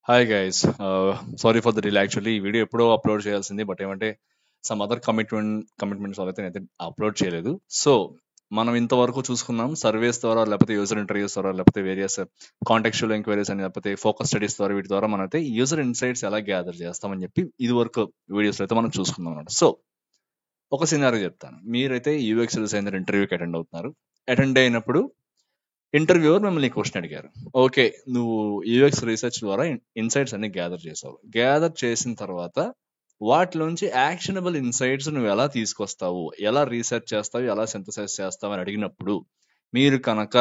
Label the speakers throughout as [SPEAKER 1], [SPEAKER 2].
[SPEAKER 1] Hi guys, sorry for the delay. Actually ఈ video ఎప్పుడో upload చేయాల్సింది, బట్ ఏమంటే సమ్ అదర్ కమిట్మెంట్స్ వల్ల అయితే నేను అప్లోడ్ చేయలేదు. సో మనం ఇంతవరకు చూసుకున్నాం సర్వేస్ ద్వారా, లేకపోతే యూజర్ ఇంటర్వ్యూస్ ద్వారా, లేకపోతే వేరియస్ కాంటెక్చువల్ ఎంక్వైరీస్ అని, లేకపోతే ఫోకస్ స్టడీస్ ద్వారా, వీటి ద్వారా మనం అయితే యూజర్ ఇన్సైట్స్ ఎలా గ్యాదర్ చేస్తామని చెప్పి ఇది వరకు వీడియోస్ అయితే మనం చూసుకుందాం అన్నమాట. సో ఒక సినారియో చెప్తాను. మీరైతే యూఎక్స్ డిజైనర్ ఇంటర్వ్యూకి అటెండ్ అవుతున్నారు. అటెండ్ అయినప్పుడు ఇంటర్వ్యూవర్ మిమ్మల్ని క్వశ్చన్ అడిగారు. ఓకే, నువ్వు యూఎక్స్ రీసెర్చ్ ద్వారా ఇన్సైట్స్ అన్ని గ్యాదర్ చేసావు. గ్యాదర్ చేసిన తర్వాత వాటిలోంచి యాక్షనబుల్ ఇన్సైట్స్ నువ్వు ఎలా తీసుకొస్తావు, ఎలా రీసెర్చ్ చేస్తావు, ఎలా సింథసైజ్ చేస్తావు అని అడిగినప్పుడు మీరు కనుక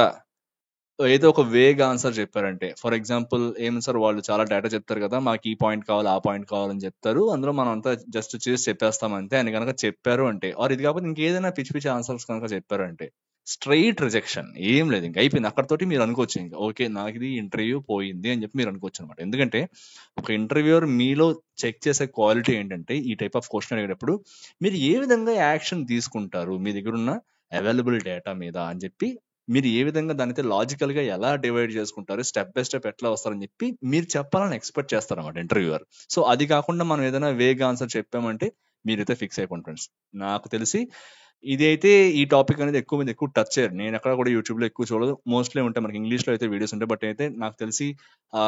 [SPEAKER 1] ఏదో ఒక వేగ్ ఆన్సర్ చెప్పారంటే, ఫర్ ఎగ్జాంపుల్ ఏమి సార్, వాళ్ళు చాలా డేటా చెప్తారు కదా, మాకు ఈ పాయింట్ కావాలి ఆ పాయింట్ కావాలని చెప్తారు, అందులో మనం అంతా జస్ట్ చేసి చెప్పేస్తాం అంతే అని కనుక చెప్పారు అంటే, ఆర్ ఇది కాకపోతే ఇంకేదైనా పిచ్చి పిచ్చి ఆన్సర్స్ కనుక చెప్పారు అంటే స్ట్రైట్ రిజెక్షన్. ఏం లేదు, ఇంకా అయిపోయింది. అక్కడతోటి మీరు అనుకోవచ్చు ఇంకా ఓకే నాకు ఇది ఇంటర్వ్యూ పోయింది అని చెప్పి మీరు అనుకోవచ్చు అనమాట. ఎందుకంటే ఒక ఇంటర్వ్యూవర్ మీలో చెక్ చేసే క్వాలిటీ ఏంటంటే, ఈ టైప్ ఆఫ్ క్వశ్చన్ అడిగేటప్పుడు మీరు ఏ విధంగా యాక్షన్ తీసుకుంటారు మీ దగ్గర ఉన్న అవైలబుల్ డేటా మీద అని చెప్పి, మీరు ఏ విధంగా దానైతే లాజికల్ గా ఎలా డివైడ్ చేసుకుంటారు, స్టెప్ బై స్టెప్ ఎట్లా వస్తారని చెప్పి మీరు చెప్పాలని ఎక్స్పెక్ట్ చేస్తారు అనమాట ఇంటర్వ్యూవర్. సో అది కాకుండా మనం ఏదైనా వేగ్ ఆన్సర్ చెప్పామంటే మీరైతే ఫిక్స్ అయిపోండి ఫ్రెండ్స్. నాకు తెలిసి ఇది అయితే ఈ టాపిక్ అనేది ఎక్కువ మంది ఎక్కువ టచ్ చేయరు. నేను ఎక్కడ కూడా యూట్యూబ్ లో ఎక్కువ చూడదు. మోస్ట్లీ ఉంటాయి మనకి ఇంగ్లీష్ లో అయితే వీడియోస్ ఉంటాయి, బట్ అయితే నాకు తెలిసి ఆ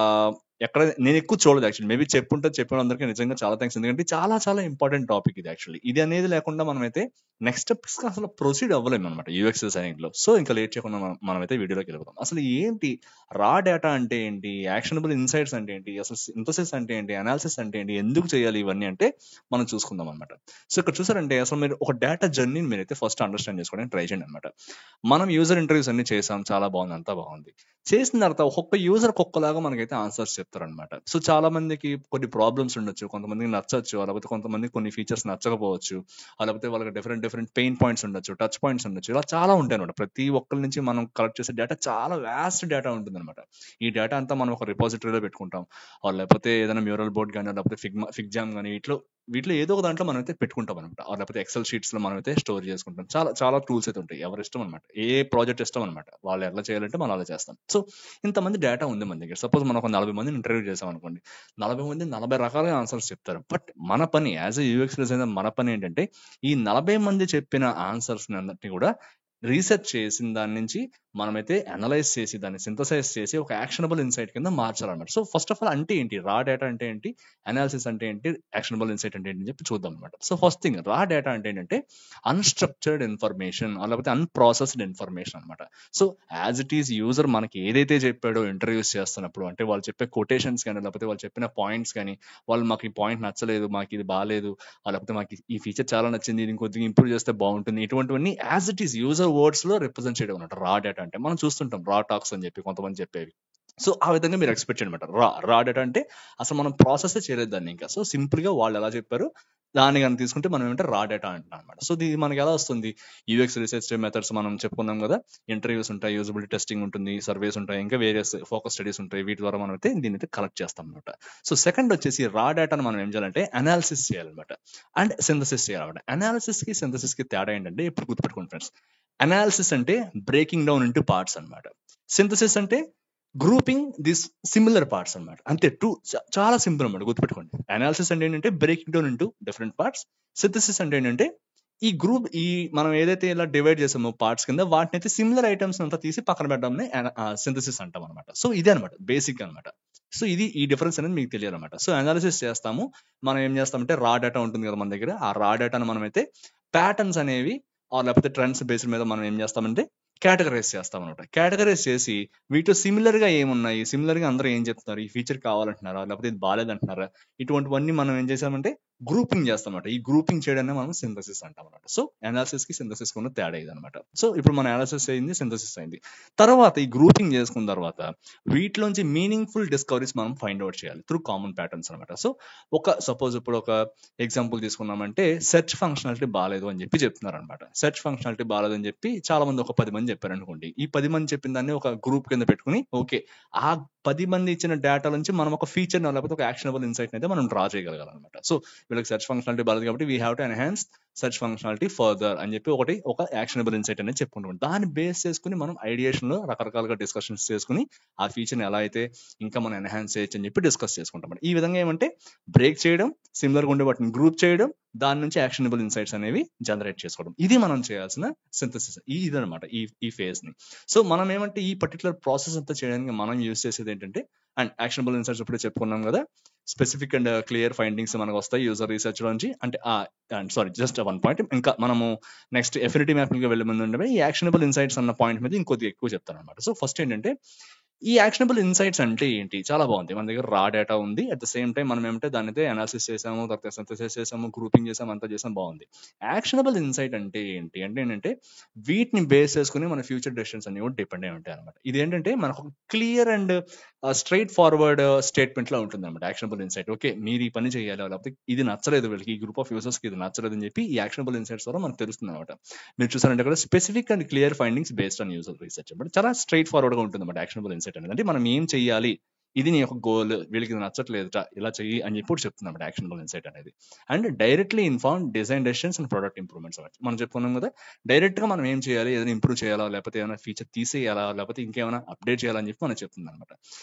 [SPEAKER 1] ఎక్కడ నేను ఎక్కువ చూడదు. యాక్చువల్లీ మేబీ చెప్పుంటే చెప్పిన అందరికీ నిజంగా చాలా థ్యాంక్స్. ఎందుకంటే చాలా చాలా ఇంపార్టెంట్ టాపిక్ ఇది. యాక్చువల్లీ ఇది అనేది లేకుండా మనం అయితే నెక్స్ట్ స్టెప్స్ అసలు ప్రొసీడ్ అవ్వలేము అనమాట యూఎక్స్ డిజైనింగ్ లో. సో ఇంకా లేట్ చేయకుండా మనమైతే వీడియోలోకి వెళ్ళిపోతాం. అసలు ఏంటి రా డేటా అంటే ఏంటి, యాక్షనబుల్ ఇన్సైట్స్ అంటే ఏంటి, అసలు సింథసిస్ అంటే ఏంటి, అనాలిసిస్ అంటే ఏంటి, ఎందుకు చేయాలి ఇవన్నీ అంటే మనం చూసుకుందాం అనమాట. సో ఇక్కడ చూసారంటే అసలు మీరు ఒక డేటా జర్నీని మీరైతే ఫస్ట్ అండర్స్టాండ్ చేసుకోవడానికి ట్రై చేయండి అనమాట. మనం యూజర్ ఇంటర్వ్యూస్ అన్ని చేసాం, చాలా బాగుంది, అంతా బాగుంది. చేసిన తర్వాత ఒక్కొక్క యూజర్ ఒక్కొక్కలాగా మనకైతే ఆన్సర్స్ చెప్తారనమాట. సో చాలా మందికి కొన్ని ప్రాబ్లమ్స్ ఉండొచ్చు, కొంతమందికి నచ్చచ్చు, లేకపోతే కొంతమందికి కొన్ని ఫీచర్స్ నచ్చకపోవచ్చు, లేకపోతే వాళ్ళకి డిఫరెంట్ డిఫరెంట్ పెయిన్ పాయింట్స్ ఉండొచ్చు, టచ్ పాయింట్స్ ఉండొచ్చు, ఇలా చాలా ఉంటాయి అనమాట. ప్రతి ఒక్కరి నుంచి మనం కలెక్ట్ చేసే డేటా చాలా వ్యాస్ట్ డేటా ఉంటుంది అనమాట. ఈ డేటా అంతా మనం ఒక రిపాజిటరీలో పెట్టుకుంటాం, లేకపోతే ఏదైనా మ్యూరల్ బోర్డ్ కానీ, లేకపోతే ఫిగ్జామ్ కానీ, వీటిలో ఏదో ఒక దాంట్లో మనం అయితే పెట్టుకుంటాం అనమాట. లేకపోతే ఎక్సెల్ షీట్స్ లో మనం అయితే స్టోర్ చేసుకుంటాం. చాలా చాలా టూల్స్ అయితే ఉంటాయి, ఎవరి ఇష్టం అనమాట, ఏ ప్రాజెక్ట్ ఇష్టం అనమాట, వాళ్ళు ఎలా చేయాలంటే మనం అలా చేస్తాం. సో ఇంతమంది డేటా ఉంది మన దగ్గర. సపోజ్ మనం ఒక 40 మందిని ఇంటర్వ్యూ చేసాం అనుకోండి, 40 మంది 40 రకాలుగా ఆన్సర్స్ చెప్తారు. బట్ మన పని యాజ్ ఎ యూఎక్స్ డిజైనర్, మన పని ఏంటంటే ఈ 40 మంది చెప్పిన ఆన్సర్స్ అన్నిటిని కూడా రీసెర్చ్ చేసిన దాని నుంచి మనమైతే అనలైజ్ చేసి దాన్ని సింథసైజ్ చేసి ఒక యాక్షనబుల్ ఇన్సైట్ కింద మార్చాలన్నమాట. సో ఫస్ట్ ఆఫ్ ఆల్ అంటే ఏంటి రా డేటా అంటే ఏంటి, అనాలిసిస్ అంటే ఏంటి, యాక్షనబుల్ ఇన్సైట్ అంటే ఏంటి అని చెప్పి చూద్దాం అనమాట. సో ఫస్ట్ థింగ్, రా డేటా అంటే ఏంటంటే అన్స్ట్రక్చర్డ్ ఇన్ఫర్మేషన్, లేకపోతే అన్ప్రాసెస్డ్ ఇన్ఫర్మేషన్ అనమాట. So as it is user మనకి ఏదైతే చెప్పాడో ఇంటర్వ్యూస్ చేస్తున్నప్పుడు, అంటే వాళ్ళు చెప్పే కొటేషన్స్ కానీ, లేకపోతే వాళ్ళు చెప్పిన పాయింట్స్ కానీ, వాళ్ళు మాకు ఈ పాయింట్ నచ్చలేదు, మాకు ఇది బాగాలేదు, లేకపోతే మాకు ఈ ఫీచర్ చాలా నచ్చింది, ఇది కొద్దిగా ఇంప్రూవ్ చేస్తే బాగుంటుంది, ఇటువంటివన్నీ as it is user words లో రిప్రజెంట్ చేయడం అనమాట రా డేటా అంటే. మనం చూస్తుంటాం రా టాక్స్ అని చెప్పి కొంతమంది చెప్పేవి. సో ఆ విధంగా మీరు ఎక్స్పెక్ట్ చేయనమాట. రా డేటా అంటే అసలు మనం ప్రాసెస్ చేయలేదు దాన్ని ఇంకా. సో సింపుల్ గా వాళ్ళు ఎలా చెప్పారు దాన్ని కానీ తీసుకుంటే మనం ఏంటంటే రా డేటా అంటున్నాం అనమాట. సో ఇది మనకి ఎలా వస్తుంది, యూఎక్స్ రీసెర్చ్ మెథడ్స్ మనం చెప్పుకున్నాం కదా, ఇంటర్వ్యూస్ ఉంటాయి, యూజబిలిటీ టెస్టింగ్ ఉంటుంది, సర్వేస్ ఉంటాయి, ఇంకా వేరియస్ ఫోకస్ స్టడీస్ ఉంటాయి, వీటి ద్వారా మనం అయితే దీన్ని అయితే కలెక్ట్ చేస్తాం అనమాట. సో సెకండ్ వచ్చేసి రా డేటాను మనం ఏం చేయాలంటే అనాలిసిస్ చేయాలన్నమాట అండ్ సింథసిస్ చేయాలన్నమాట. అనాలిసిస్ కి సింథసిస్ కి తేడా ఏంటంటే ఇప్పుడు గుర్తుపెట్టుకోండి ఫ్రెండ్స్. అనాలిసిస్ అంటే బ్రేకింగ్ డౌన్ ఇంటూ పార్ట్స్ అనమాట. సింథసిస్ అంటే గ్రూపింగ్ దిస్ సిమిలర్ పార్ట్స్ అనమాట. అంతే, చాలా సింపుల్ అనమాట, గుర్తుపెట్టుకోండి. అనాలిసిస్ అంటే ఏంటంటే breaking down into different parts. Synthesis అంటే ఏంటంటే ఈ మనం ఏదైతే ఇలా డివైడ్ చేసామో పార్ట్స్ కింద, వాటిని అయితే సిమిలర్ ఐటమ్స్ అంతా తీసి పక్కన పెట్టడం సింథసిస్ అంటాం అనమాట. సో ఇదే అనమాట బేసిక్ అనమాట. సో ఇది ఈ డిఫరెన్స్ అనేది మీకు తెలియాలన్నమాట. సో అనాలిసిస్ చేస్తాము, మనం ఏం చేస్తామంటే రా డేటా ఉంటుంది కదా మన దగ్గర, ఆ రా డేటాను మనం అయితే ప్యాటర్న్స్ అనేవి లేకపోతే ట్రెండ్స్ బేస్డ్ మీద మనం ఏం చేస్తామంటే కేటగరైజ్ చేస్తాం అనమాట. కేటగరైజ్ చేసి వీటిలో సిమిలర్ గా ఏమున్నాయి, సిమిలర్ గా అందరూ ఏం చెప్తున్నారు, ఈ ఫీచర్ కావాలంటున్నారా, లేకపోతే ఇది బాగాలేదంటున్నారా, ఇటువంటివన్నీ మనం ఏం చేసామంటే గ్రూపింగ్ చేస్తాం అనమాట. ఈ గ్రూపింగ్ చేయడాన్ని మనం సింథసిస్ అంటాం అనమాట. సో అనాలిసిస్ కి సింథసిస్ కి ఉన్న తేడా ఇది అనమాట. సో ఇప్పుడు మన అనాలిసిస్ అయింది, సింథసిస్ అయింది. తర్వాత ఈ గ్రూపింగ్ చేసుకున్న తర్వాత వీటిలోంచి మీనింగ్ఫుల్ డిస్కవరీస్ మనం ఫైండ్ అవుట్ చేయాలి త్రూ కామన్ ప్యాటర్న్స్ అనమాట. సో సపోజ్ ఇప్పుడు ఒక ఎగ్జాంపుల్ తీసుకున్నామంటే సెర్చ్ ఫంక్షనాలిటీ బాగాలేదు అని చెప్పి చెప్తున్నారు అనమాట. సెర్చ్ ఫంక్షనాలిటీ బాగాలేదు అని చెప్పి చాలా మంది ఒక 10 మంది మంది చెప్పారనుకోండి. ఈ 10 మంది చెప్పిన దాన్ని ఒక గ్రూప్ కింద పెట్టుకొని ఓకే. ఆ 10 మంది ఇచ్చిన డేటా నుంచి మనం ఒక ఫీచర్‌ని లేకపోతే ఒక యాక్షనబుల్ ఇన్‌సైట్‌ని అయితే మనం డ్రా చేయగలగాలన్నమాట. సో, వీళ్ళకి సెర్చ్ ఫంక్షనాలిటీ బాలేదు కాబట్టి we have to enhance search functionality further అని చెప్పి ఒక యాక్షనబుల్ ఇన్‌సైట్ అనేది చెప్పుకుంటాం. దాన్ని బేస్ చేసుకొని మనం ఐడియేషన్‌లో రకరకాలుగా డిస్కషన్స్ చేసుకొని ఆ ఫీచర్‌ని ఎలా అయితే ఇంకా మనం ఎన్హాన్స్ చేయొచ్చు అని చెప్పి డిస్కస్ చేసుకుంటాం. ఈ విధంగా ఏమంటే బ్రేక్ చేయడం, సిమిలర్‌గా ఉండే వాటిని గ్రూప్ చేయడం, దాని నుంచి యాక్షనబుల్ ఇన్‌సైట్స్ అనేవి జనరేట్ చేసుకోవడం. ఇది మనం చేయాల్సిన సింథసిస్. ఇదనమాట ఈ ఫేజ్‌ని. సో, మనం ఏమంటే ఈ పర్టిక్యులర్ ప్రాసెస్ అంతా చేయడానికి మనం యూజ్ చేసేది ఏంటంటే అండ్ యాక్షనబుల్ ఇన్‌సైట్స్ ఇప్పుడే చెప్పుకున్నాం కదా! స్పెసిఫిక్ అండ్ క్లియర్ ఫైండింగ్స్ మనకు వస్తాయి యూజర్ రీసెర్చ్ నుంచి. అంటే సారీ జస్ట్ వన్ పాయింట్. ఇంకా మనము నెక్స్ట్ ఎఫినిటీ మ్యాపింగ్‌కి వెళ్ళే ముందు ఉండే ఈ యాక్షనబుల్ ఇన్‌సైట్స్ అన్న పాయింట్ మీద ఇంకొద్దిగా ఎక్కువ చెప్తానన్నమాట. సో, ఫస్ట్ ఏంటంటే ఈ యాక్షనబుల్ ఇన్‌సైట్స్ అంటే ఏంటి? చాలా బాగుంది. మన దగ్గర రా డేటా ఉంది. అట్ ద సేమ్ టైమ్ మనం ఏమంటే దాన్నైతే అనాలిసిస్ చేసాము, తర్వాత సింథసిస్ చేసాము, గ్రూపింగ్ చేసాము, అంతా చేసాం బాగుంది. యాక్షనబుల్ ఇన్‌సైట్ అంటే ఏంటి? అంటే ఏంటంటే వీటిని బేస్ చేసుకొని మన ఫ్యూచర్ డెసిషన్స్ అన్ని కూడా డిపెండ్ అయి ఉంటాయి అనమాట. ఇదేంటంటే మనకు clear and straightforward statement లా ఉంటుంది అనమాట యాక్షనబుల్ ఇన్‌సైట్. ఓకే, మీరు ఈ పని చేయాలి, లేకపోతే ఇది నచ్చలేదు వీళ్ళకి, ఈ గ్రూప్ ఆఫ్ యూజర్స్ కి ఇది నచ్చలేదు అని చెప్పి ఈ యాక్షనబుల్ ఇన్‌సైట్స్ ద్వారా మనకు తెలుస్తుంది అనమాట. మీరు చూసారంటే కూడా specific and clear findings based on user research. But చాలా స్ట్రెయిట్ ఫార్వర్డ్ గా ఉంటుంది అనమాట యాక్షనబుల్ ఇన్‌సైట్ అనేది. అంటే మనం ఏం చెయ్యాలి, ఇది నీ యొక్క గోల్, వీళ్ళకి ఇది నచ్చట్లేదుట, ఇలా చెయ్యి అని చెప్పి చెప్తున్నాం యాక్షనబుల్ ఇన్‌సైట్ అనేది. And directly inform design decisions and product improvements అనేది మనం చెప్పుకున్నాం కదా. డైరెక్ట్ గా మనం ఏం చేయాలి, ఏదైనా ఇంప్రూవ్ చేయాలా, లేకపోతే ఏమైనా ఫీచర్ తీసేయాలా, లేకపోతే ఇంకేమైనా అప్డేట్ చేయాలని చెప్పి మనం చెప్తుంది అనమాట.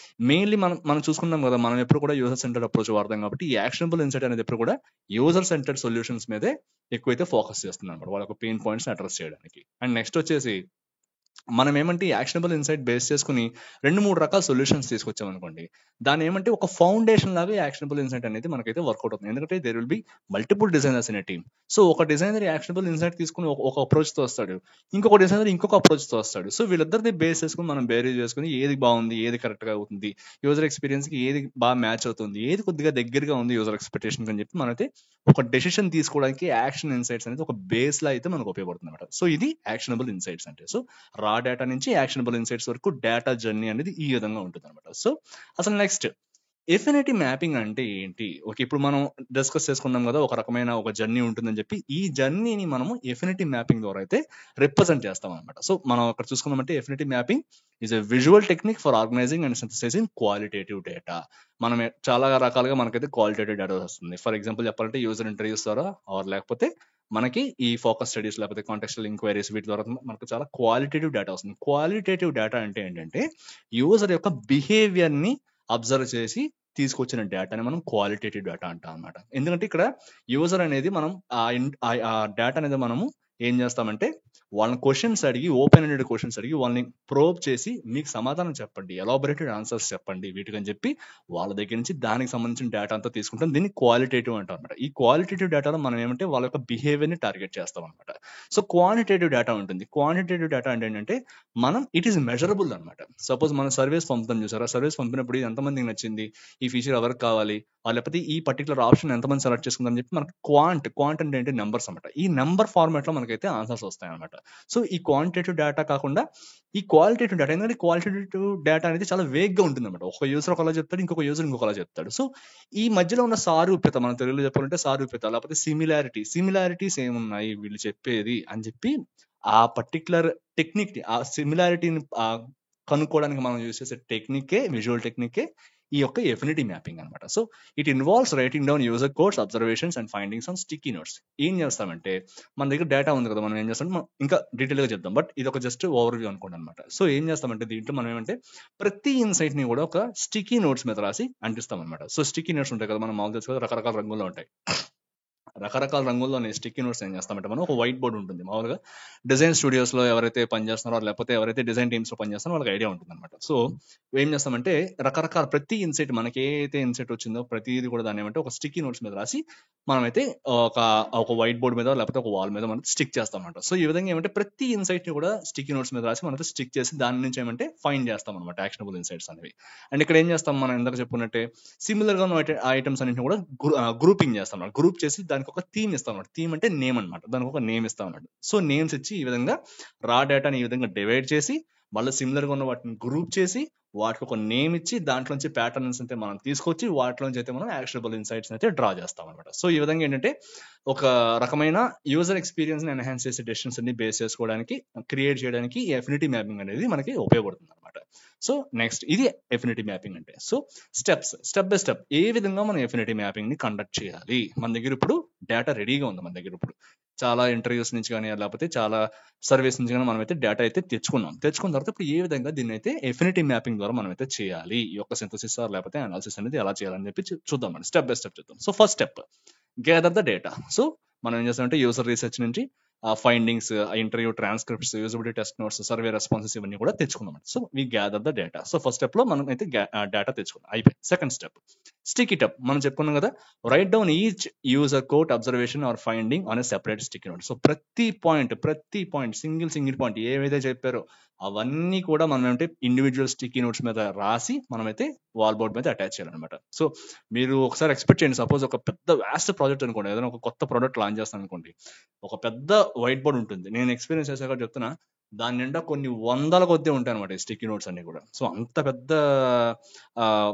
[SPEAKER 1] మెయిన్లీ మనం చూసుకున్నాం కదా, మనం ఎప్పుడు కూడా యూజర్ సెంటర్డ్ అప్రోచ్ వాడతాం కాబట్టి ఈ యాక్షనబుల్ ఇన్‌సైట్ అనేది ఎప్పుడు కూడా యూజర్ సెంటర్డ్ సొల్యూషన్స్ మీదే ఎక్కువైతే ఫోకస్ చేస్తుంది అనమాట, వాళ్ళ పెయిన్ పాయింట్స్ అడ్రస్ చేయడానికి. అండ్ నెక్స్ట్ వచ్చేసి మనం ఏమంటే యాక్షనబుల్ ఇన్‌సైట్ బేస్ చేసుకుని 2-3 రకాల సొల్యూషన్స్ తీసుకొచ్చాం అనుకోండి, దాన్ని ఏమంటే ఒక ఫౌండేషన్ లాగా యాక్షనబుల్ ఇన్‌సైట్ అనేది మనకైతే వర్కౌట్ అవుతుంది. ఎందుకంటే there will be multiple designers in a team. So, ఒక డిజైనర్ యాక్షనబుల్ ఇన్‌సైట్ తీసుకుని ఒక అప్రోచ్ తో వస్తాడు, ఇంకొక డిజైనర్ ఇంకొక అప్రోచ్ తో వస్తాడు. సో, వీళ్ళిద్దరిది బేస్ చేసుకుని మనం బేరీ చేసుకుని ఏది బాగుంది, ఏది కరెక్ట్ గా అవుతుంది, యూజర్ ఎక్స్పీరియన్స్ కి ఏది బాగా మ్యాచ్ అవుతుంది, ఏది కొద్దిగా దగ్గరగా ఉంది యూజర్ ఎక్స్పెక్టేషన్ అని చెప్పి మనైతే ఒక డెసిషన్ తీసుకోవడానికి యాక్షన్ ఇన్‌సైట్స్ అనేది ఒక బేస్ లా అయితే మనకు ఉపయోగపడుతుంది అనమాట. సో, ఇది యాక్షనబుల్ ఇన్‌సైట్స్ అంటే. సో, రా డేటా నుంచి యాక్షనబుల్ ఇన్‌సైట్స్ వరకు డేటా జర్నీ అనేది ఈ విధంగా ఉంటుంది అనమాట. సో, అసలు నెక్స్ట్ ఎఫినిటీ మ్యాపింగ్ అంటే ఏంటి? ఓకే, ఇప్పుడు మనం డిస్కస్ చేసుకున్నాం కదా, ఒక రకమైన ఒక జర్నీ ఉంటుందని చెప్పి ఈ జర్నీని మనము ఎఫినిటీ మ్యాపింగ్ ద్వారా అయితే రిప్రజెంట్ చేస్తాం అనమాట. సో, మనం అక్కడ చూసుకున్నామంటే affinity mapping is a visual technique for organizing and synthesizing qualitative data. మనం చాలా రకాలుగా మనకైతే క్వాలిటేటివ్ డేటా వస్తుంది. ఫర్ ఎగ్జాంపుల్ చెప్పాలంటే యూజర్ ఇంటర్వ్యూస్ ద్వారా ఆర్ లేకపోతే మనకి ఈ ఫోకస్ స్టడీస్ లేకపోతే కాంటెక్స్చువల్ ఎంక్వైరీస్ వీటి ద్వారా మనకు చాలా క్వాలిటేటివ్ డేటా వస్తుంది. క్వాలిటేటివ్ డేటా అంటే ఏంటంటే యూజర్ యొక్క బిహేవియర్ ని అబ్జర్వ్ చేసి తీసుకొచ్చిన డేటాని మనం క్వాలిటేటివ్ డేటా అంటాం అనమాట. ఎందుకంటే ఇక్కడ యూజర్ అనేది మనం ఆ డేటా అనేది మనము ఏం చేస్తామంటే వాళ్ళని క్వశ్చన్స్ అడిగి, ఓపెన్ ఎండెడ్ క్వశ్చన్స్ అడిగి వాళ్ళని ప్రోబ్ చేసి మీకు సమాధానం చెప్పండి, ఎలాబొరేటెడ్ ఆన్సర్స్ చెప్పండి వీటికని చెప్పి వాళ్ళ దగ్గర నుంచి దానికి సంబంధించిన డేటా అంతా తీసుకుంటాం. దీన్ని క్వాలిటేటివ్ అంటాం అనమాట. ఈ క్వాలిటేటివ్ డేటాలో మనం ఏమంటే వాళ్ళ యొక్క బిహేవియర్ ని టార్గెట్ చేస్తాం అనమాట. సో, క్వాంటిటేటివ్ డేటా ఉంటుంది. క్వాంటిటేటివ్ డేటా అంటే ఏంటంటే మనం ఇట్ ఈస్ మెజరబుల్ అనమాట. సపోజ్ మనం సర్వీస్ పంపుతాం చూసారా, సర్వీస్ పంపినప్పుడు ఇది ఎంతమందికి నచ్చింది, ఈ ఫీచర్ ఎవరికి కావాలి, లేకపోతే ఈ పర్టికులర్ ఆప్షన్ ఎంతమంది సెలెక్ట్ చేసుకుందని చెప్పి మనకి క్వాంట్ అంటే ఏంటి, నెంబర్స్ అనమాట. ఈ నెంబర్ ఫార్మాట్ లో మనకైతే ఆన్సర్స్ వస్తాయి అనమాట. సో, ఈ క్వాంటిటేటివ్ డేటా కాకుండా ఈ క్వాలిటేటివ్ డేటా, ఎందుకంటే క్వాలిటేటివ్ డేటా అనేది చాలా వేగ్ గా ఉంటుంది అనమాట. ఒక యూజర్ ఒకలా చెప్తాడు, ఇంకొక యూజర్ ఇంకొకలా చెప్తాడు. సో, ఈ మధ్యలో ఉన్న సారూప్యత, మన తెలుగులో చెప్పాలంటే సారూప్యత లేకపోతే సిమిలారిటీస్ ఏమున్నాయి వీళ్ళు చెప్పేది అని చెప్పి ఆ పర్టికులర్ టెక్నిక్ ని, ఆ సిమిలారిటీని కనుక్కోవడానికి మనం యూజ్ చేసే టెక్నికే, విజువల్ టెక్నికే ఈ యొక్క ఎఫినిటీ మ్యాపింగ్ అనమాట. So, it involves writing down user codes, observations and findings on sticky notes. ఏం చేస్తామంటే మన దగ్గర డేటా ఉంది కదా, మనం ఏం చేస్తాం, మనం ఇంకా డీటెయిల్ గా చెప్తాం, బట్ ఇది ఒక జస్ట్ ఓవర్ వ్యూ అనుకోండి అనమాట. సో, ఏం చేస్తామంటే దీంట్లో మనం ఏమంటే ప్రతి ఇన్సైట్ ని కూడా ఒక స్టిక్కీ నోట్స్ మీద రాసి అంటిస్తాం అనమాట. సో, స్టిక్కీ నోట్స్ ఉంటాయి కదా, మనం మామూలు తెలుసు కదా, రకరకాల రంగుల్లో ఉంటాయి. రకరకాల రంగుల్లోనే స్టిక్కీ నోట్స్ ఏం చేస్తామంటే మనం ఒక వైట్ బోర్డ్ ఉంటుంది. మామూలుగా డిజైన్ స్టూడియోస్ లో ఎవరైతే పనిచేస్తున్నారో లేకపోతే ఎవరైతే డిజైన్ టీమ్స్ లో పనిచేస్తున్నారో వాళ్ళకి ఐడియా ఉంటుంది అనమాట. సో, ఏం చేస్తామంటే రకరకాల ప్రతి ఇన్సైట్, మనకి ఏదైతే ఇన్సైట్ వచ్చిందో ప్రతిదీ కూడా దాన్ని ఏమంటే ఒక స్టిక్కీ నోట్స్ మీద రాసి మనమైతే ఒక ఒక వైట్ బోర్డ్ మీద లేకపోతే ఒక వాల్ మీద మనం స్టిక్ చేస్తాం అనమాట. సో, ఈ విధంగా ఏమంటే ప్రతి ఇన్సైట్ ని కూడా స్టిక్కీ నోట్స్ మీద రాసి మనతో స్టిక్ చేసి దాని నుంచి ఏమంటే ఫైండ్ చేస్తాం అనమాట యాక్షనబుల్ ఇన్సైట్స్ అనేవి. అండ్ ఇక్కడ ఏం చేస్తాం, మనం ఇందాక చెప్పుకున్నట్టే సిమిలర్ గా ఉన్న ఐటమ్స్ అన్నింటిని కూడా గ్రూపింగ్ చేస్తాం అనమాట. గ్రూప్ చేసి దానికి ఒక థీమ్ ఇస్తాం అనమాట. థీమ్ అంటే నేమ్ అనమాట. దానికి ఒక నేమ్ ఇస్తాం అనమాట. సో, నేమ్స్ ఇచ్చి ఈ విధంగా రా డేటాని ఈ విధంగా డివైడ్ చేసి మళ్ళీ సిమిలర్ గా ఉన్న వాటిని గ్రూప్ చేసి వాటికి ఒక నేమ్ ఇచ్చి దాంట్లోంచి ప్యాటర్న్స్ అయితే మనం తీసుకొచ్చి వాటిలోంచి అయితే మనం యాక్షనబుల్ ఇన్సైట్స్ అయితే డ్రా చేస్తాం అనమాట. సో ఈ విధంగా ఏంటంటే ఒక రకమైన యూజర్ ఎక్స్పీరియన్స్ ని ఎన్హాన్స్ చేసే డెసిషన్స్ అన్ని బేస్ చేసుకోవడానికి, క్రియేట్ చేయడానికి ఈ ఎఫినిటీ మ్యాపింగ్ అనేది మనకి ఉపయోగపడుతుంది అనమాట. సో నెక్స్ట్ ఇది ఎఫినిటీ మ్యాపింగ్ అంటే. సో స్టెప్ బై స్టెప్ ఏ విధంగా మనం ఎఫినిటీ మ్యాపింగ్ ని కండక్ట్ చేయాలి. మన దగ్గర ఇప్పుడు డేటా రెడీగా ఉంది. మన దగ్గర ఇప్పుడు చాలా ఇంటర్వ్యూస్ నుంచి కానీ లేకపోతే చాలా సర్వీస్ నుంచి కానీ మనం అయితే డేటా అయితే తెచ్చుకున్న తర్వాత ఇప్పుడు ఏ విధంగా దీన్ని అయితే ఎఫినిటీ మ్యాపింగ్ ద్వారా మనం అయితే చేయాలి, ఈ యొక్క సింథసిస్ లేకపోతే అనాలిసిస్ అనేది ఎలా చేయాలని చెప్పి చూద్దాం. స్టెప్ బై స్టెప్ చూద్దాం. So first step gather the data. So మనం ఏం చేస్తామంటే యూజర్ రీసెర్చ్ నుంచి findings, interview transcripts, usability test notes, survey responses ఇవన్నీ కూడా తెచ్చుకున్నాం. So we gather the data. So first step లో మనం అయితే డేటా తెచ్చుకున్నాం, అయిపోయింది. Second step stick it up. మనం చెప్పుకున్నాం కదా, write down each user quote observation or finding on a separate stick note. So ప్రతి పాయింట్ సింగిల్ పాయింట్ ఏవైతే చెప్పారో అవన్నీ కూడా మనం అంటే ఇండివిజువల్ స్టిక్కీ నోట్స్ మీద రాసి మనమైతే వాల్ బోర్డ్ మీద అటాచ్ చేయాలన్నమాట. సో మీరు ఒకసారి ఎక్స్పెక్ట్ చేయండి, సపోజ్ ఒక పెద్ద వ్యాస్ట్ ప్రాజెక్ట్ అనుకోండి, ఏదైనా ఒక కొత్త ప్రోడక్ట్ లాంచ్ చేస్తాను అనుకోండి, ఒక పెద్ద వైట్ బోర్డ్ ఉంటుంది. నేను ఎక్స్పీరియన్స్ చేశాక చెప్తున్నా, దాని నిండా కొన్ని వందల కొద్ది ఉంటాయి అనమాట ఈ స్టిక్కీ నోట్స్ అన్ని కూడా. సో అంత పెద్ద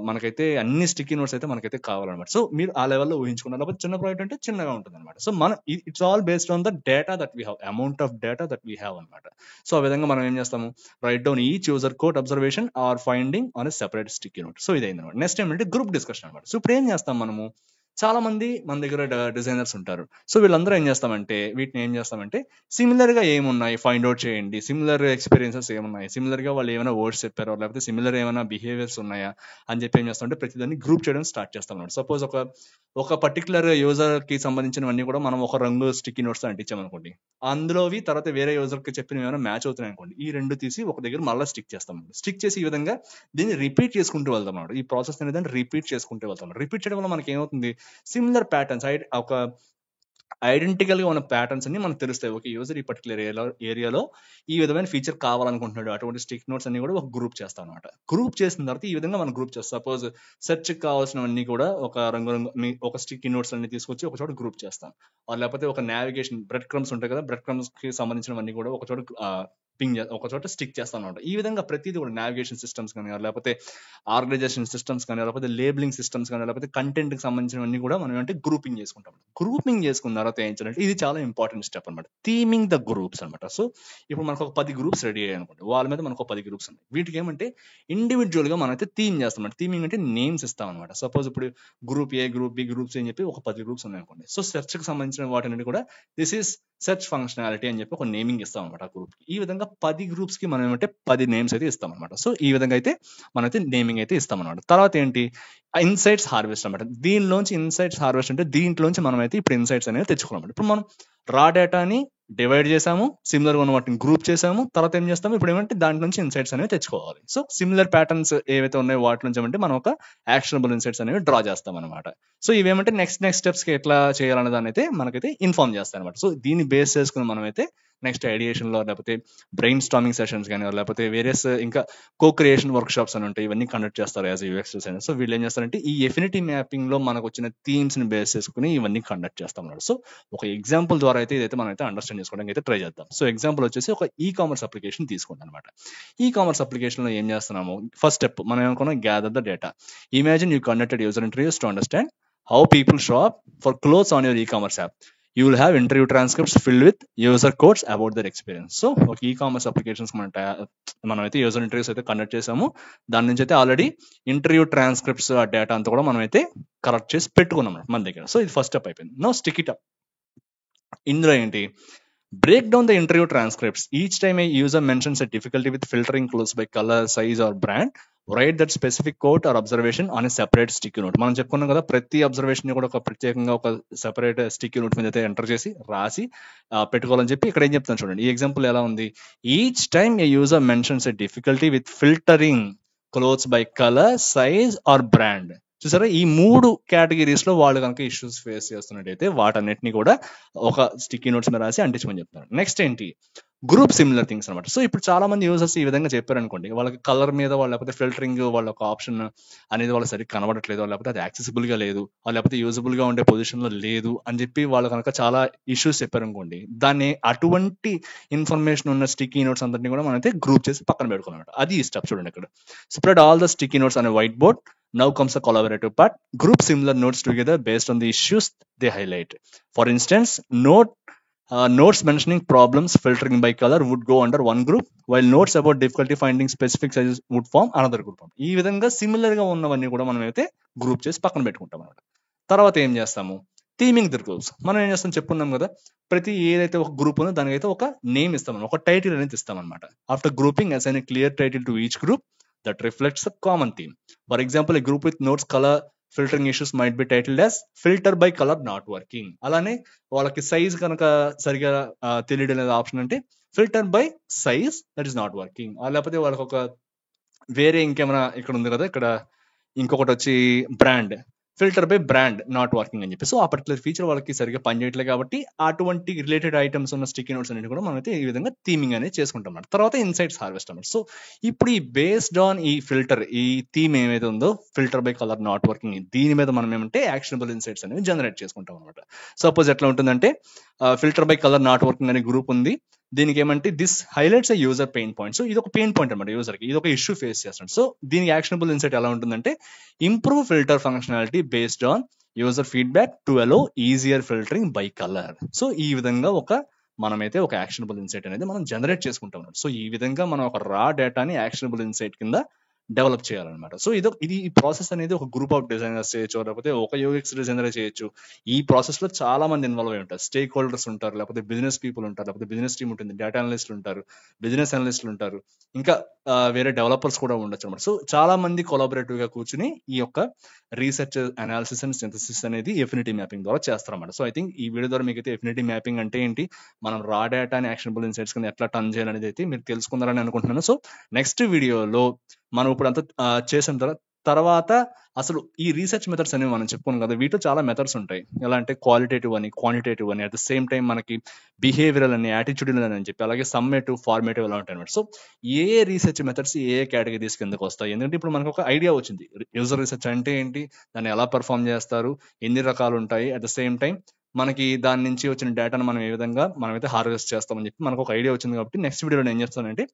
[SPEAKER 1] మనకైతే అన్ని స్టిక్కీ నోట్స్ అయితే మనకైతే కావాలన్నమాట. సో మీరు ఆ లెవెల్లో ఊహించుకున్నారు. లేకపోతే చిన్న ప్రాజెక్ట్ అంటే చిన్నగా ఉంటుంది అనమాట. సో మనం it's all based on the data that we have, amount of data that we have అనమాట. సో ఆ విధంగా మనం ఏం చేస్తాము, write down each user code observation or finding on a separate sticky note. So ఇదైంది అనమాట. Next ఏంటంటే group discussion అనమాట. సో ఇప్పుడు ఏం చేస్తాం మనము, చాలా మంది మన దగ్గర డిజైనర్స్ ఉంటారు. సో వీళ్ళందరూ ఏం చేస్తామంటే వీటిని ఏం చేస్తామంటే సిమిలర్ గా ఏమున్నాయి ఫైండ్ అవుట్ చేయండి, సిమిలర్ ఎక్స్పీరియన్సెస్ ఏమున్నాయి, సిమిలర్ గా వాళ్ళు ఏమైనా వర్డ్స్ చెప్పారో లేకపోతే సిమిలర్ ఏమైనా బిహేవియర్స్ ఉన్నాయా అని చెప్పి ఏం చేస్తామంటే ప్రతిదాన్ని గ్రూప్ చేయడం స్టార్ట్ చేస్తాం అనమాట. సపోజ్ ఒక పర్టికులర్ యూజర్ కి సంబంధించినవన్నీ కూడా మనం ఒక రంగు స్టిక్కీ నోట్స్ అంటించామనుకోండి, అందులోవి తర్వాత వేరే యూజర్ కి చెప్పిన ఏమైనా మ్యాచ్ అవుతున్నాయి అనుకోండి, ఈ రెండు తీసి ఒక దగ్గర మళ్ళీ స్టిక్ చేస్తాం. స్టిక్ చేసి ఈ విధంగా దీన్ని రిపీట్ చేసుకుంటూ వెళ్తాం అనమాట. ఈ ప్రాసెస్ అనేది రిపీట్ చేసుకుంటూ వెళ్తాం. రిపీట్ చేయడం వల్ల మనకి ఏమవుతుంది, సిమిలర్ ప్యాటర్న్స్, ఒక ఐడెంటికల్ గా ఉన్న ప్యాటర్న్స్ అన్ని మనకు తెలుస్తాయి. ఒక యూజర్ ఈ పర్టికులర్ ఏరియాలో ఈ విధమైన ఫీచర్ కావాలనుకుంటున్నాడు, అటువంటి స్టిక్ నోట్స్ అన్ని కూడా ఒక గ్రూప్ చేస్తాం అనమాట. గ్రూప్ చేసిన తర్వాత ఈ విధంగా మనం గ్రూప్ చేస్తాం. సపోజ్ సెర్చ్ కావాల్సినవన్నీ కూడా ఒక ఒక స్టిక్ నోట్స్ అన్ని తీసుకొచ్చి ఒక చోట గ్రూప్ చేస్తాం. లేకపోతే ఒక నావిగేషన్ బ్రెడ్ క్రమ్స్ ఉంటాయి కదా, బ్రెడ్ క్రమ్స్ కి సంబంధించినవన్నీ కూడా ఒక చోట ఒక చోట స్టిక్ చేస్తాం అనమాట. ఈ విధంగా ప్రతిదీ కూడా నావిగేషన్ సిస్టమ్స్ కానీ లేకపోతే ఆర్గనైజేషన్ సిస్టమ్స్ కానీ లేకపోతే లేబులింగ్ సిస్టమ్స్ కానీ లేకపోతే కంటెంట్ కి సంబంధించినవన్నీ కూడా మనం అంటే గ్రూపింగ్ చేసుకుంటాం. గ్రూపింగ్ చేసుకున్న తర్వాత ఏం చేయాలంటే ఇది చాలా ఇంపార్టెంట్ స్టెప్ అనమాట, థీమింగ్ ద గ్రూప్స్ అనమాట. సో ఇప్పుడు మనకు ఒక 10 గ్రూప్స్ రెడీ అయ్యాయి అనుకోండి, వాళ్ళ మీద మనకు 10 గ్రూప్స్ ఉన్నాయి. వీటికి ఏమంటే ఇండివిజువల్ గా మనం అయితే థీమ్ చేస్తాం అనమాట. థీమింగ్ అంటే నేమ్స్ ఇస్తాం అనమాట. సపోజ్ ఇప్పుడు group A, group B, groups అని చెప్పి ఒక 10 గ్రూప్స్ ఉన్నాయి అనుకోండి. సో సెర్చ్ కి సంబంధించిన వాటిని కూడా దిస్ ఈస్ సెర్చ్ ఫంక్షనాలిటీ అని చెప్పి ఒక నేమింగ్ ఇస్తాం అనమాట ఆ గ్రూప్ కి. ఈ విధంగా 10 గ్రూప్స్ కి మనం ఏమంటే 10 నేమ్స్ అయితే ఇస్తాం అనమాట. సో ఈ విధంగా అయితే మనమైతే నేమింగ్ అయితే ఇస్తాం అనమాట. తర్వాత ఏంటి, ఇన్సైట్స్ హార్వెస్ట్ అనమాట. దీనిలోంచి ఇన్సైట్స్ హార్వెస్ట్ అంటే దీంట్లోంచి మనం అయితే ఇప్పుడు ఇన్సైట్స్ అనేది తెచ్చుకున్నాం. ఇప్పుడు మనం రా డేటాని డివైడ్ చేసాము, సిమిలర్ గా ఉన్న వాటిని గ్రూప్ చేసాము, తర్వాత ఏం చేస్తాము ఇప్పుడు ఏమంటే దాంట్ నుంచి ఇన్సైట్స్ అనేవి తెచ్చుకోవాలి. సో సిమిలర్ ప్యాటర్న్స్ ఏవైతే ఉన్నాయో వాటి నుంచి ఏమంటే మనం ఒక యాక్షనబుల్ ఇన్సైట్స్ అనేవి డ్రా చేస్తాం అనమాట. సో ఇవేమంటే నెక్స్ట్ స్టెప్స్ కి ఎట్లా చేయాలనే దాన్ని అయితే మనకైతే ఇన్ఫార్మ్ చేస్తాం అనమాట. సో దీన్ని బేస్ చేసుకుని మనం అయితే నెక్స్ట్ ఐడియేషన్ లో లేకపోతే బ్రెయిన్ స్టార్మింగ్ సెషన్స్ కానీ లేకపోతే వేరియస్ ఇంకా కో క్రియేషన్ వర్క్ షాప్స్ అని ఉంటాయి, ఇవన్నీ కండక్ట్ చేస్తారు యాజ్ యూఎక్స్ డిజైనర్. సో వీళ్ళు ఏం చేస్తారంటే ఈ ఎఫినిటీ మ్యాపింగ్ లో మనకు వచ్చిన థీమ్స్ ని బేస్ చేసుకుని ఇవన్నీ కండక్ట్ చేస్తాం అన్నమాట. సో ఒక ఎగ్జాంపుల్ ద్వారా అయితే ఇదైతే మనం అయితే అండర్స్టాండ్ చేసుకోవడానికి అయితే ట్రై చేద్దాం. సో ఎగ్జాంపుల్ వచ్చేసి ఒక ఈ కామర్స్ అప్లికేషన్ తీసుకుంటాం అనమాట. ఈ కామర్స్ అప్లికేషన్ లో ఏం చేస్తున్నాము, ఫస్ట్ స్టెప్ మనం ఏమనుకున్నాం, gather the data. Imagine you conducted user interviews to understand how people show up for clothes on your e-commerce app. You will have interview transcripts filled with user quotes about their experience. So ఒక e-commerce applications మనం అయితే user interviews అయితే conduct చేసాము, దాని నుంచి అయితే already interview transcripts ఆ data అంతా కూడా మనం అయితే కలెక్ట్ చేసి పెట్టుకున్నాం మన దగ్గర. సో ఇది ఫస్ట్ స్టెప్ అయిపోయింది. Now stick it up. ఇందులో ఏంటి, break down the interview transcripts. Each time a user mentions a difficulty with filtering clothes by color, size or brand, write that specific quote or observation on a separate sticky note. మనం చెప్పుకున్నాం కదా, ప్రతి observation ని కూడా ఒక ప్రత్యేకంగా ఒక separate sticky note మీద అయితే ఎంటర్ చేసి రాసి పెట్టుకోవాలని చెప్పి ఇక్కడ ఏం చెప్తాను చూడండి. ఈ ఎగ్జాంపుల్ ఎలా ఉంది, each time A user mentions a difficulty with filtering clothes by colour, size are brand. చూసారా, ఈ 3 కేటగిరీస్ లో వాళ్ళు కనుక ఇష్యూస్ ఫేస్ చేస్తున్నట్టయితే వాటన్నిటిని కూడా ఒక స్టిక్కీ నోట్స్ మీద రాసి అంటించమని చెప్తారు. నెక్స్ట్ ఏంటి, గ్రూప్ సిమిలర్ థింగ్స్ అనమాట. సో ఇప్పుడు చాలా మంది యూజర్స్ ఈ విధంగా చెప్పారనుకోండి, వాళ్ళకి కలర్ మీద వాళ్ళు లేకపోతే ఫిల్టరింగ్ వాళ్ళ ఒక ఆప్షన్ అనేది వాళ్ళకి సరిగ్గా కనబడట్లేదు, లేకపోతే అది యాక్సెసిబుల్ గా లేదు, లేకపోతే యూజబుల్ గా ఉండే పొజిషన్ లో లేదు అని చెప్పి వాళ్ళు కనుక చాలా ఇష్యూస్ చెప్పారనుకోండి, దాన్ని అటువంటి ఇన్ఫర్మేషన్ ఉన్న స్టిక్కీ నోట్స్ అందరినీ కూడా మనం అయితే గ్రూప్ చేసి పక్కన పెట్టుకున్నాం. అది ఈ స్టెప్ చూడండి ఇక్కడ. Spread all the sticky notes on a white board. Now comes a collaborative part. Group similar notes together based on the issues they highlight. For instance, notes mentioning problems filtering by color would go under one group, while notes about difficulty finding specific sizes would form another group. ఈ విధంగా similar గా ఉన్నవన్నీ కూడా మనం అయితే group చేసి పక్కన పెట్టుకుంటాం అన్నమాట. తర్వాత ఏం చేస్తాము, థీమింగ్ ది గ్రూప్స్. మనం ఏం చేస్తాం చెప్పుకున్నాం కదా, ప్రతి ఏదైతే ఒక గ్రూప్ ఉందో దానికైతే ఒక నేమ్ ఇస్తాం, ఒక టైటిల్ అనేది ఇస్తాం అనమాట. After grouping assign a clear title to each group that reflects a common theme. For example, a group with notes color filtering issues might be titled as filter by color not working. అలానే వాళ్ళకి size కనుక సరిగా తెలియడం లేదా option అంటే filter by size that is not working. లేకపోతే వాళ్ళకి ఒక వేరే ఇంకేమైనా ఇక్కడ ఉంది కదా, ఇక్కడ ఇంకొకటి వచ్చి brand, filter by brand not working అని చెప్పి. సో ఆ పర్టికులర్ ఫీచర్ వాళ్ళకి సరిగ్గా పనిచేయట్లేదు కాబట్టి అటువంటి రిలేటెడ్ ఐటమ్స్ ఉన్న స్టిక్కీ నోట్స్ అనేది కూడా మనం అయితే ఈ విధంగా థీమింగ్ అనేది చేసుకుంటాం అన్నమాట. తర్వాత ఇన్సైట్స్ హార్వెస్ట్ అన్నమాట. సో ఇప్పుడు ఈ బేస్డ్ ఆన్ ఈ ఫిల్టర్, ఈ థీమ్ ఏమైతే ఉందో filter by colour not working, దీని మీద మనం ఏమంటే యాక్షనబుల్ ఇన్సైట్స్ అనేవి జనరేట్ చేసుకుంటాం అనమాట. సపోజ్ ఎట్లా ఉంటుందంటే, filter by colour not working అనే గ్రూప్ ఉంది, దీనికి ఏమంటే this highlights a user pain point. So ఇది ఒక పెయిన్ పాయింట్ అనమాట, యూజర్ కి ఇది ఒక ఇష్యూ ఫేస్ చేస్తాడు. సో దీనికి యాక్షనబుల్ ఇన్సైట్ ఎలా ఉంటుందంటే, improve filter functionality based on user feedback to allow easier filtering by colour. So ఈ విధంగా మనమైతే ఒక యాక్షనబుల్ ఇన్సైట్ అనేది మనం జనరేట్ చేసుకుంటాం. సో ఈ విధంగా మనం ఒక రా డేటాని యాక్షనబుల్ ఇన్సైట్ కింద డెవలప్ చేయాలన్నమాట. సో ఇది ఈ ప్రాసెస్ అనేది ఒక గ్రూప్ ఆఫ్ డిజైనర్స్ చేయొచ్చు, లేకపోతే ఒక యూఎక్స్ డిజైనర్ చేయొచ్చు. ఈ ప్రాసెస్ లో చాలా మంది ఇన్వాల్వ్ అయి ఉంటారు, స్టేక్ హోల్డర్స్ ఉంటారు, లేకపోతే బిజినెస్ పీపుల్ ఉంటారు, లేకపోతే బిజినెస్ టీమ్ ఉంటుంది, డేటా అనలిస్టులు ఉంటారు, బిజినెస్ అనలిస్టులు ఉంటారు, ఇంకా వేరే డెవలపర్స్ కూడా ఉండొచ్చు అనమాట. సో చాలా మంది కొలాబరేటివ్ గా కూర్చుని ఈ యొక్క రీసెర్చ్ అనాలిసిస్ అండ్ సింథసిస్ అనేది ఎఫినిటీ మ్యాపింగ్ ద్వారా చేస్తారన్నమాట. సో ఐ థింక్ ఈ వీడియో ద్వారా మీకు అయితే ఎఫినిటీ మ్యాపింగ్ అంటే ఏంటి, మనం రా డేటా అని యాక్షనబుల్ ఇన్సైట్స్ కింద ఎట్లా టర్న్ చేయాలనేది అయితే మీరు తెలుసుకున్నారని అనుకుంటున్నాను. సో నెక్స్ట్ వీడియోలో మనం ఇప్పుడు అంతా చేసిన తర్వాత అసలు ఈ రీసెర్చ్ మెథడ్స్ అనేవి మనం చెప్పుకున్నాం కదా, వీటిలో చాలా మెథడ్స్ ఉంటాయి. ఎలా అంటే క్వాలిటేటివ్ అని, క్వాంటిటేటివ్ అని, అట్ ద సేమ్ టైం మనకి బిహేవియరల్ అని, యాటిట్యూడల్ అని చెప్పి, అలాగే సమ్మేటివ్, ఫార్మేటివ్ ఎలా ఉంటాయి అనమాట. సో ఏ రీసెర్చ్ మెథడ్స్ ఏ కేటగిరీస్ కిందకు వస్తాయి, ఎందుకంటే ఇప్పుడు మనకు ఒక ఐడియా వచ్చింది యూజర్ రీసెర్చ్ అంటే ఏంటి, దాన్ని ఎలా పర్ఫామ్ చేస్తారు, ఎన్ని రకాలు ఉంటాయి, అట్ ద సేమ్ టైం మనకి దాని నుంచి వచ్చిన డేటాను మనం ఏ విధంగా మనమైతే హార్వెస్ట్ చేస్తామని చెప్పి మనకు ఒక ఐడియా వచ్చింది. కాబట్టి నెక్స్ట్ వీడియోలో నేను ఏం చేస్తానంటే,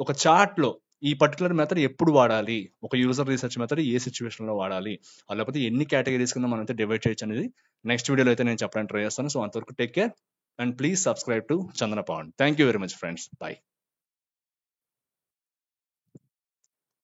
[SPEAKER 1] ఒక చార్ట్ లో ఈ పర్టికులర్ మెథడ్ ఎప్పుడు వాడాలి, ఒక యూజర్ రీసెర్చ్ మెథడ్ ఏ సిచ్యువేషన్ లో వాడాలి, లేకపోతే ఎన్ని కేటగిరీస్ కింద మనం అయితే డివైడ్ చేయొచ్చు అనేది నెక్స్ట్ వీడియోలో అయితే నేను చెప్పడానికి ట్రై చేస్తాను. సో అంతవరకు take care and please subscribe to Chandana Pavan. Thank you very much friends, by.